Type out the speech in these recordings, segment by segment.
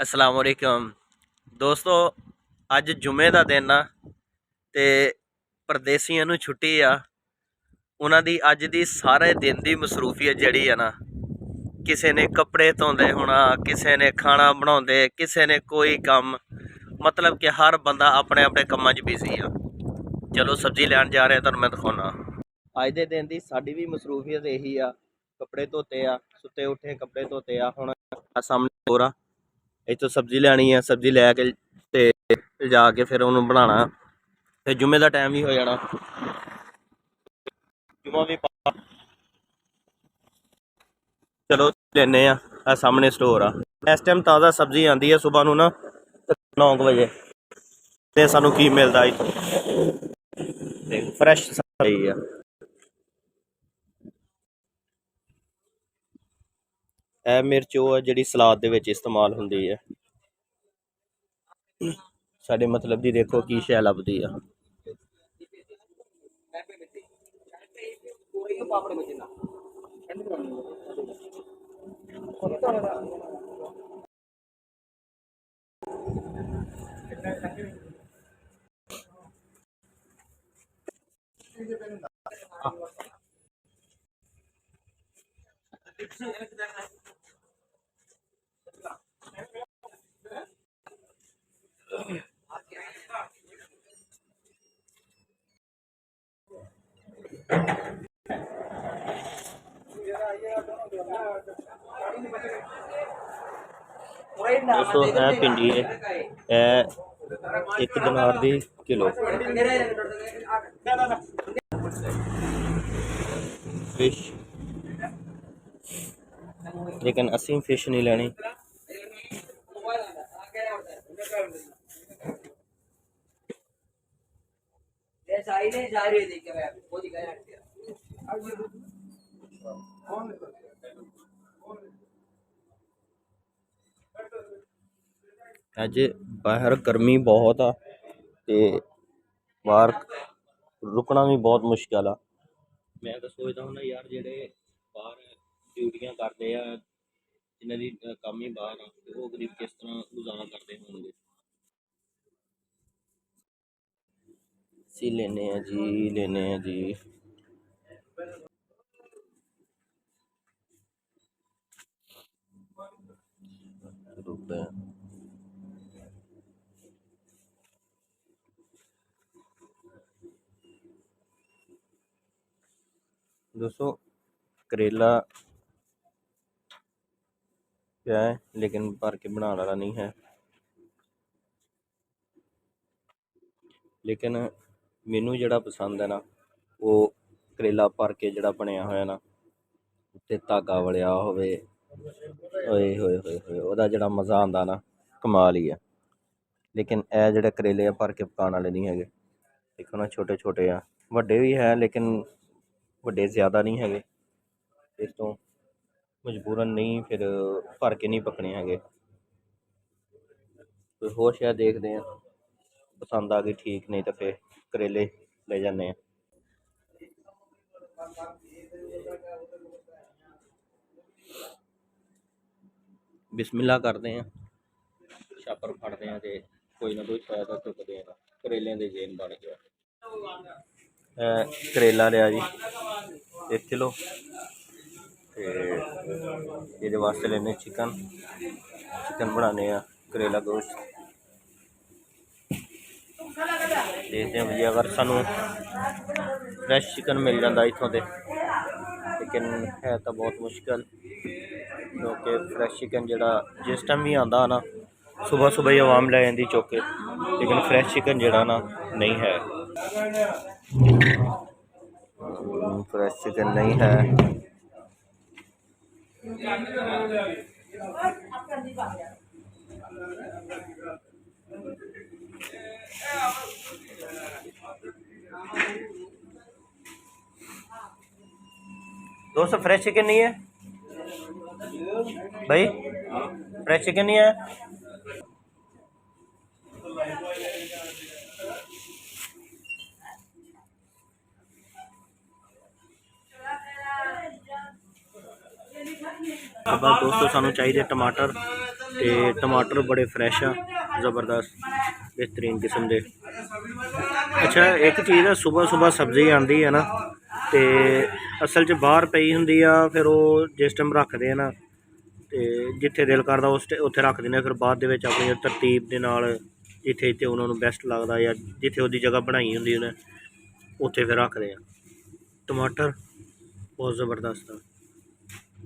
अस्सलाम वालेकुम दोस्तों। ਅੱਜ ਜੁਮੇ ਦਾ ਦਿਨ ਆ ਤੇ ਪਰਦੇਸੀਆਂ ਨੂੰ ਛੁੱਟੀ ਆ। ਉਹਨਾਂ ਦੀ ਅੱਜ ਦੀ ਸਾਰੇ ਦਿਨ ਦੀ ਮਸਰੂਫੀਅਤ ਜਿਹੜੀ ਆ ਨਾ, ਕਿਸੇ ਨੇ ਕੱਪੜੇ ਧੋਂਦੇ ਹੋਣਾ, ਕਿਸੇ ਨੇ ਖਾਣਾ ਬਣਾਉਂਦੇ, ਕਿਸੇ ਨੇ ਕੋਈ ਕੰਮ, ਮਤਲਬ ਕਿ ਹਰ ਬੰਦਾ ਆਪਣੇ ਆਪਣੇ ਕੰਮਾਂ 'ਚ ਬਿਜ਼ੀ ਆ। ਚਲੋ ਸਬਜ਼ੀ ਲੈਣ ਜਾ ਰਹੇ ਤੁਹਾਨੂੰ ਮੈਂ ਦਿਖਾਉਣਾ। ਅੱਜ ਦੇ ਦਿਨ ਦੀ ਸਾਡੀ ਵੀ ਮਸਰੂਫੀਅਤ ਇਹੀ ਆ। ਕੱਪੜੇ ਧੋਤੇ ਆ, ਸੁੱਤੇ ਉੱਠੇ ਕੱਪੜੇ ਧੋਤੇ ਆ। ਹੁਣ ਸਾਹਮਣੇ ਹੋਰ ਆ, ਇੱਥੋਂ ਸਬਜ਼ੀ ਲੈਣੀ ਆ, ਸਬਜ਼ੀ ਲੈ ਕੇ ਤੇ ਜਾ ਕੇ ਫਿਰ ਉਹਨੂੰ ਬਣਾਉਣਾ। ਫਿਰ ਜੁਮੇ ਦਾ ਟਾਈਮ ਵੀ ਹੋ ਜਾਣਾ, ਜੁਮਾ ਵੀ ਚਲੋ ਲੈਨੇ ਆ। ਆ ਸਾਹਮਣੇ ਸਟੋਰ ਆ। ਇਸ ਟਾਈਮ ਤਾਜ਼ਾ ਸਬਜ਼ੀ ਆਉਂਦੀ ਹੈ ਸੁਬਾਹ ਨੂੰ ਨਾ 9 ਵਜੇ, ਤੇ ਸਾਨੂੰ ਕੀ ਮਿਲਦਾ ਇੱਥੋਂ ਤੇ ਫਰੈਸ਼ ਸਬਜ਼ੀ ਆ। ਇਹ ਮਿਰਚ ਉਹ ਆ ਜਿਹੜੀ ਸਲਾਦ ਦੇ ਵਿੱਚ ਇਸਤੇਮਾਲ ਹੁੰਦੀ ਹੈ। ਸਾਡੇ ਮਤਲਬ ਦੀ ਦੇਖੋ ਕੀ ਸ਼ੈ ਲੱਭਦੀ ਆ। दोस्तों ਇਹ भिंडी है, ਇਹ 1 दिनार ਦੀ किलो। फिश, लेकिन असी फिश नहीं लेनी। अज बाहर गर्मी बहुत आ ते बाहर रुकना भी बहुत मुश्किल आ। मैं तो सोचता हूँ ना यार, जेडे बाहर ड्यूटियां करते हैं, जिन्हों की काम ही बाहर आ, वो गरीब किस तरह गुजारा करते होंगे। लेने हैं जी रुपए। दोस्तों करेला क्या है, लेकिन भर के बनाने वाला नहीं है। लेकिन मैनू जड़ा पसंद है ना, वो करेला भर के जड़ा बनया होया ना, उत्ते धागा वलिया होवे, ओए होए होए होए, ओहदा जड़ा मज़ा आंदा ना, कमाल ही है। लेकिन ए जड़े करेले आ भर के पकाने वाले नहीं है। देखो ना छोटे छोटे आ, वड्डे भी है लेकिन वड्डे ज़्यादा नहीं है। इस तो मजबूरन नहीं फिर भर के नहीं पकने है। कोई होर शै देखते हैं, पसंद आ गई ठीक, नहीं तो फिर करेले ले जाने हैं। बिस्मिल्लाह करते हैं, छापर फड़ते हैं तो कोई ना कोई फायदा चुकते हैं। करेलियां दे जेन बन गया। करेला लिया जी 1 किलो, ये वास्ते लेने चिकन बनाने करेला गोश्त। देखते हैं भैया, अगर सानू फ्रैश चिकन मिल जाता इतों तो, लेकिन है तो बहुत मुश्किल, क्योंकि फ्रैश चिकन जड़ा जिस टाइम भी आता ना, सुबह सुबह ही आवाम लै जाती चुक के, लेकिन फ्रैश चिकन जड़ा ना नहीं है, फ्रैश चिकन नहीं है। दोस्तों फ्रेश चिकन नहीं है भाई, फ्रेश चिकन नहीं है। ਬਸ ਦੋਸਤੋ ਸਾਨੂੰ ਚਾਹੀਦੇ ਟਮਾਟਰ, ਤੇ ਟਮਾਟਰ ਬੜੇ ਫਰੈਸ਼ ਆ, ਜ਼ਬਰਦਸਤ ਬਿਹਤਰੀਨ ਕਿਸਮ ਦੇ। ਅੱਛਾ ਇੱਕ ਚੀਜ਼ ਆ, ਸੁਬਹ ਸਬਜ਼ੀ ਆਉਂਦੀ ਹੈ ਨਾ, ਤੇ ਅਸਲ 'ਚ ਬਾਹਰ ਪਈ ਹੁੰਦੀ ਆ, ਫਿਰ ਉਹ ਜਿਸ ਟਾਈਮ ਰੱਖਦੇ ਆ ਨਾ, ਤੇ ਜਿੱਥੇ ਦਿਲ ਕਰਦਾ ਉੱਥੇ ਰੱਖ ਦਿੰਦੇ ਆ, ਫਿਰ ਬਾਅਦ ਦੇ ਵਿੱਚ ਆਪਣੀ ਤਰਤੀਬ ਦੇ ਨਾਲ ਜਿੱਥੇ ਉਹਨਾਂ ਨੂੰ ਬੈਸਟ ਲੱਗਦਾ ਜਾਂ ਜਿੱਥੇ ਉਹਦੀ ਜਗ੍ਹਾ ਬਣਾਈ ਹੁੰਦੀ ਉਹਨੇ ਉੱਥੇ ਫਿਰ ਰੱਖਦੇ ਆ। ਟਮਾਟਰ ਬਹੁਤ ਜ਼ਬਰਦਸਤ ਆ,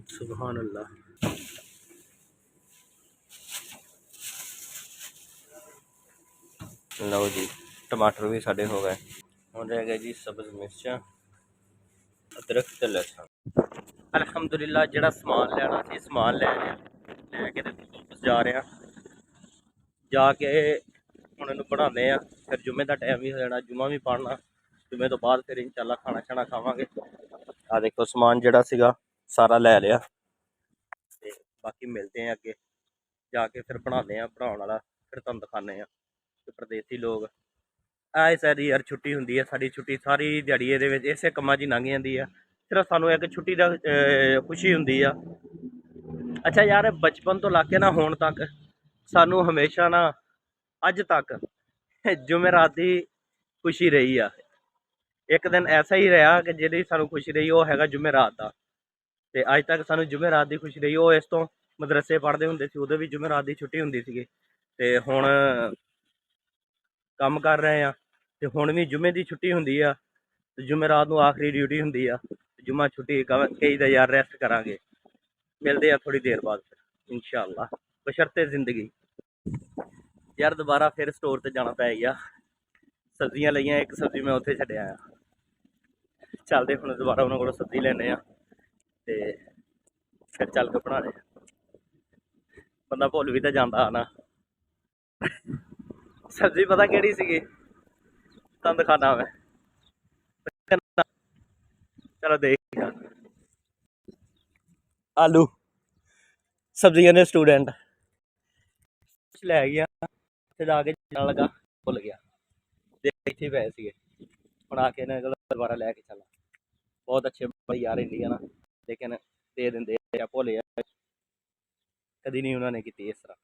ਸੁਬਹਾਨ ਅੱਲਾ। ਲਓ ਜੀ ਟਮਾਟਰ ਵੀ ਸਾਡੇ ਹੋ ਗਏ। ਹੁਣ ਰਹਿ ਗਿਆ ਜੀ ਸਬਜ਼ ਮਿਰਚਾਂ, ਅਦਰਕ ਤੇ ਲਸਣ। ਅਲਹਮਦੁਲਿਲਾ ਜਿਹੜਾ ਸਮਾਨ ਲੈਣਾ ਸੀ ਸਮਾਨ ਲੈ ਕੇ ਤੇ ਵਾਪਸ ਜਾ ਰਹੇ ਹਾਂ। ਜਾ ਕੇ ਹੁਣ ਇਹਨੂੰ ਬਣਾਉਂਦੇ ਆ, ਫਿਰ ਜੁਮੇ ਦਾ ਟਾਈਮ ਵੀ ਹੋ ਜਾਣਾ, ਜੁਮਾ ਵੀ ਪੜ੍ਹਨਾ। ਜੁਮੇ ਤੋਂ ਬਾਅਦ ਫਿਰ ਇਨਸ਼ਾਅੱਲਾ ਖਾਣਾ ਛਾਣਾ ਖਾਵਾਂਗੇ। ਆ ਦੇਖੋ ਸਮਾਨ ਜਿਹੜਾ ਸੀਗਾ ਸਾਰਾ ਲੈ ਲਿਆ, ਤੇ ਬਾਕੀ ਮਿਲਦੇ ਆ ਅੱਗੇ ਜਾ ਕੇ, ਫਿਰ ਬਣਾਉਂਦੇ ਆ। ਬਣਾਉਣ ਵਾਲਾ ਫਿਰ ਤੁਹਾਨੂੰ ਦਿਖਾਉਂਦੇ ਆ। ਤੇ ਪਰਦੇਸੀ ਲੋਕ ਆਏ ਸਾਰੀ ਯਾਰ ਛੁੱਟੀ ਹੁੰਦੀ ਹੈ, ਸਾਡੀ ਛੁੱਟੀ ਸਾਰੀ ਦਿਹਾੜੀ ਇਹਦੇ ਵਿੱਚ ਇਸੇ ਕੰਮਾਂ 'ਚ ਹੀ ਲੰਘ ਜਾਂਦੀ ਆ। ਸਿਰਫ ਸਾਨੂੰ ਇੱਕ ਛੁੱਟੀ ਦਾ ਖੁਸ਼ੀ ਹੁੰਦੀ ਆ। ਅੱਛਾ ਯਾਰ ਬਚਪਨ ਤੋਂ ਲੱਗ ਕੇ ਨਾ ਹੁਣ ਤੱਕ ਸਾਨੂੰ ਹਮੇਸ਼ਾ ਨਾ ਅੱਜ ਤੱਕ ਜੁਮੇਰਾਤ ਦੀ ਖੁਸ਼ੀ ਰਹੀ ਆ। ਇੱਕ ਦਿਨ ਐਸਾ ਹੀ ਰਿਹਾ ਕਿ ਜਿਹੜੀ ਸਾਨੂੰ ਖੁਸ਼ੀ ਰਹੀ ਉਹ ਹੈਗਾ ਜੁਮੇਰਾਤ ਦਾ, ਤੇ ਅੱਜ ਤੱਕ ਸਾਨੂੰ ਜੁਮੇਰਾਤ ਦੀ ਖੁਸ਼ੀ ਰਹੀ। ਉਹ ਇਸ ਤੋਂ ਮਦਰਸੇ ਪੜ੍ਹਦੇ ਹੁੰਦੇ ਸੀ, ਉਦੋਂ ਵੀ ਜੁਮੇਰਾਤ ਦੀ ਛੁੱਟੀ ਹੁੰਦੀ ਸੀਗੀ, ਤੇ ਹੁਣ ਕੰਮ ਕਰ ਰਹੇ ਆ ਤੇ ਹੁਣ ਵੀ ਜੁਮੇ ਦੀ ਛੁੱਟੀ ਹੁੰਦੀ ਆ, ਤੇ ਜੁਮੇਰਾਤ ਨੂੰ ਆਖਰੀ ਡਿਊਟੀ ਹੁੰਦੀ ਆ। ਜੁਮਾ ਛੁੱਟੀ ਕਈ ਦਾ ਯਾਰ ਰੈਸਟ ਕਰਾਂਗੇ। ਮਿਲਦੇ ਆ ਥੋੜੀ ਦੇਰ ਬਾਅਦ ਫਿਰ ਇਨਸ਼ਾਅੱਲਾ, ਬਸ਼ਰਤੇ ਜ਼ਿੰਦਗੀ। ਯਾਰ ਦੁਬਾਰਾ ਫਿਰ ਸਟੋਰ ਤੇ ਜਾਣਾ ਪੈ ਗਿਆ, ਸਬਜ਼ੀਆਂ ਲਈਆਂ, ਇੱਕ ਸਬਜ਼ੀ ਮੈਂ ਉੱਥੇ ਛੱਡਿਆ ਆ। ਚੱਲਦੇ ਹੁਣ ਦੁਬਾਰਾ ਉਹਨਾਂ ਕੋਲੋਂ ਸਬਜ਼ੀ ਲੈਣੇ ਆ, ਤੇ ਫਿਰ ਚੱਲ ਕੇ ਬਣਾਉਣੇ ਆ। ਬੰਦਾ ਭੁੱਲ ਵੀ ਤਾਂ ਜਾਂਦਾ ਨਾ। ਸਬਜ਼ੀ ਪਤਾ ਕਿਹੜੀ ਸੀਗੀ, ਤੁਹਾਨੂੰ ਦਿਖਾਣਾ ਮੈਂ। ਚਲੋ ਦੇਖ, ਆਲੂ ਸਬਜ਼ੀਆਂ ਦੇ ਸਟੂਡੈਂਟ ਕੁਛ ਲੈ ਗਿਆ, ਉੱਥੇ ਜਾ ਕੇ ਜਾਣ ਲੱਗਾ ਭੁੱਲ ਗਿਆ, ਦੇਖ ਇੱਥੇ ਪਏ ਸੀਗੇ। ਹੁਣ ਆ ਕੇ ਇਹਨਾਂ ਕੋਲ ਦੁਬਾਰਾ ਲੈ ਕੇ ਚੱਲਾਂ। ਬਹੁਤ ਅੱਛੇ ਬਈ ਯਾਰ ਇੰਡੀਆ ਨਾ, ਲੇਕਿਨ ਦੇ ਦਿੰਦੇ ਆ, ਭੁੱਲ ਜਾ ਕਦੀ ਨਹੀਂ ਉਹਨਾਂ ਨੇ ਕੀਤੀ ਇਸ ਤਰ੍ਹਾਂ।